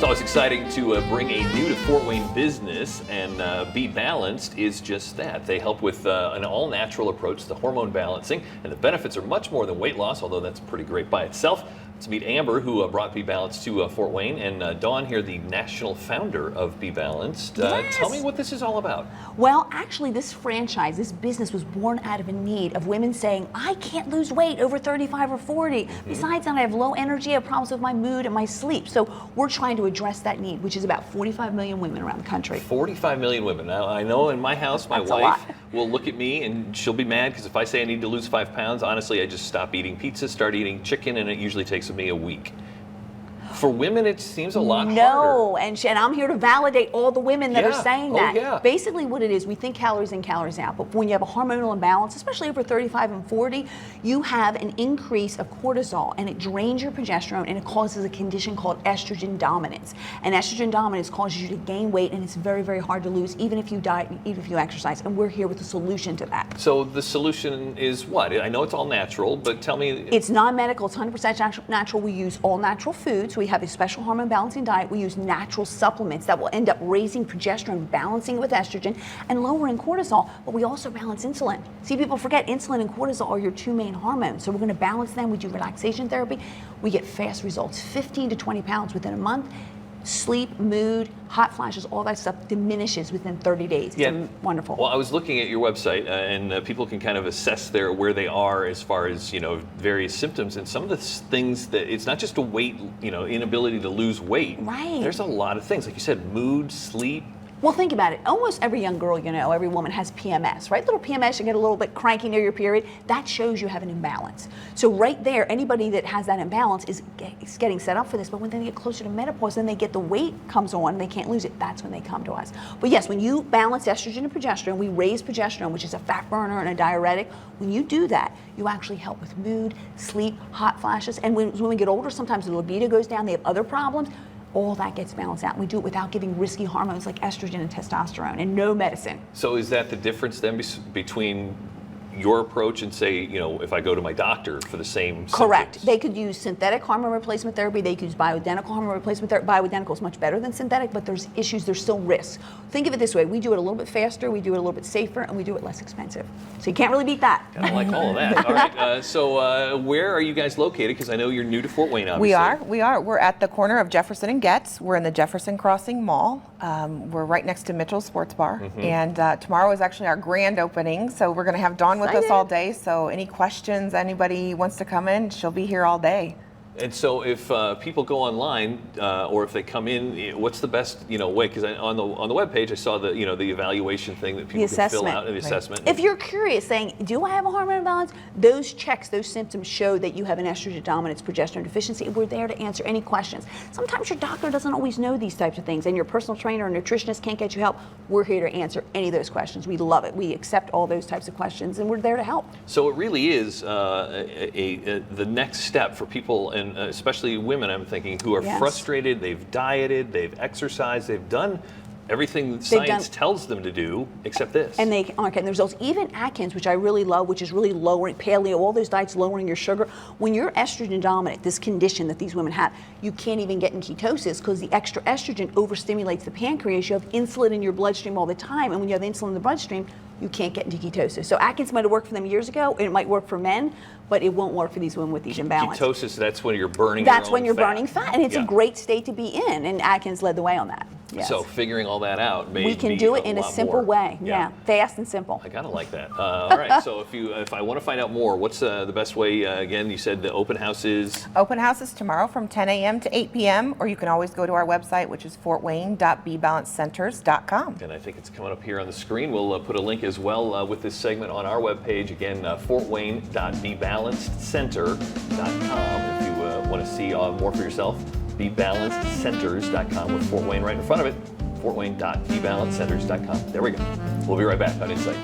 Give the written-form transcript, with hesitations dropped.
It's always exciting to bring a new to Fort Wayne business, and BeBalanced is just that. They help with an all-natural approach to hormone balancing, and the benefits are much more than weight loss, although that's pretty great by itself. Let's meet Amber, who brought BeBalanced to Fort Wayne, and Dawn here, the national founder of BeBalanced. Yes. Tell me what this is all about. Well, actually, this franchise, this business was born out of a need of women saying, I can't lose weight over 35 or 40. Besides that, I have low energy, I have problems with my mood and my sleep. So we're trying to address that need, which is about 45 million women around the country. 45 million women. Now, I know in my house, my That's a wife lot. will look at me and she'll be mad because if I say I need to lose 5 pounds, honestly, I just stop eating pizza, start eating chicken, and it usually takes me a week. For women, it seems a lot harder. No, and I'm here to validate all the women that are Yeah. saying Oh, that. yeah. Basically what it is, we think calories in, calories out, but when you have a hormonal imbalance, especially over 35 and 40, you have an increase of cortisol, and it drains your progesterone, and it causes a condition called estrogen dominance. And estrogen dominance causes you to gain weight, and it's very, very hard to lose, even if you diet, even if you exercise, and we're here with a solution to that. So the solution is what? I know it's all natural, but tell me. It's non-medical, it's 100% natural. We use all natural foods. We have a special hormone balancing diet. We use natural supplements that will end up raising progesterone, balancing it with estrogen, and lowering cortisol. But we also balance insulin. See, people forget insulin and cortisol are your two main hormones. So we're going to balance them. We do relaxation therapy. We get fast results, 15 to 20 pounds within a month. Sleep, mood, hot flashes, all that stuff diminishes within 30 days. It's wonderful. Well, I was looking at your website, and people can kind of assess where they are as far as various symptoms, and some of the things that it's not just a weight, inability to lose weight. Right. There's a lot of things, like you said, mood, sleep. Well, think about it. Almost every young girl, every woman has PMS, right? Little PMS, you get a little bit cranky near your period. That shows you have an imbalance. So right there, anybody that has that imbalance is getting set up for this. But when they get closer to menopause, then they get the weight comes on, and they can't lose it. That's when they come to us. But yes, when you balance estrogen and progesterone, we raise progesterone, which is a fat burner and a diuretic. When you do that, you actually help with mood, sleep, hot flashes. And when we get older, sometimes the libido goes down. They have other problems. All that gets balanced out. And we do it without giving risky hormones like estrogen and testosterone, and no medicine. So is that the difference then between your approach and, say, if I go to my doctor for the same Correct. symptoms? They could use synthetic hormone replacement therapy. They could use bioidentical hormone replacement therapy. Bioidentical is much better than synthetic, but there's issues. There's still risks. Think of it this way. We do it a little bit faster, we do it a little bit safer, and we do it less expensive. So you can't really beat that. I like all of that. All right. So where are you guys located? Because I know you're new to Fort Wayne, obviously. We are. We're at the corner of Jefferson and Getz. We're in the Jefferson Crossing Mall. We're right next to Mitchell's Sports Bar. And tomorrow is actually our grand opening. So we're going to have Dawn with us all day. So any questions, anybody wants to come in, she'll be here all day. And so if people go online or if they come in, what's the best way? Because on the webpage I saw the the evaluation thing that people can fill out, and the assessment. If you're curious, saying, do I have a hormone imbalance? Those checks, those symptoms show that you have an estrogen dominance, progesterone deficiency. We're there to answer any questions. Sometimes your doctor doesn't always know these types of things, and your personal trainer or nutritionist can't get you help. We're here to answer any of those questions. We love it. We accept all those types of questions, and we're there to help. So it really is the next step for people, and especially women, I'm thinking, who are frustrated. They've dieted, they've exercised, they've done everything science tells them to do except this. And they aren't getting the results. Even Atkins, which I really love, which is really lowering, paleo, all those diets lowering your sugar. When you're estrogen dominant, this condition that these women have, you can't even get in ketosis because the extra estrogen overstimulates the pancreas. You have insulin in your bloodstream all the time, and when you have insulin in the bloodstream, you can't get into ketosis. So Atkins might have worked for them years ago, and it might work for men, but it won't work for these women with these imbalances. Ketosis, that's when you're burning That's your when own you're fat. burning fat, and it's a great state to be in, and Atkins led the way on that. Yes. So figuring all that out may we can be do it in a lot simple more. way. Yeah, fast and simple. I gotta like that. All right. So if I want to find out more, what's the best way? Again, you said the open house is. Open house is tomorrow from 10 a.m. to 8 p.m. Or you can always go to our website, which is fortwayne.bebalancedcenters.com. And I think it's coming up here on the screen. We'll put a link as well with this segment on our webpage. Again, fortwayne.bebalancedcenter.com if you want to see more for yourself. BeBalancedCenters.com with Fort Wayne right in front of it. fortwayne.bebalancedcenters.com. There we go. We'll be right back on Insight.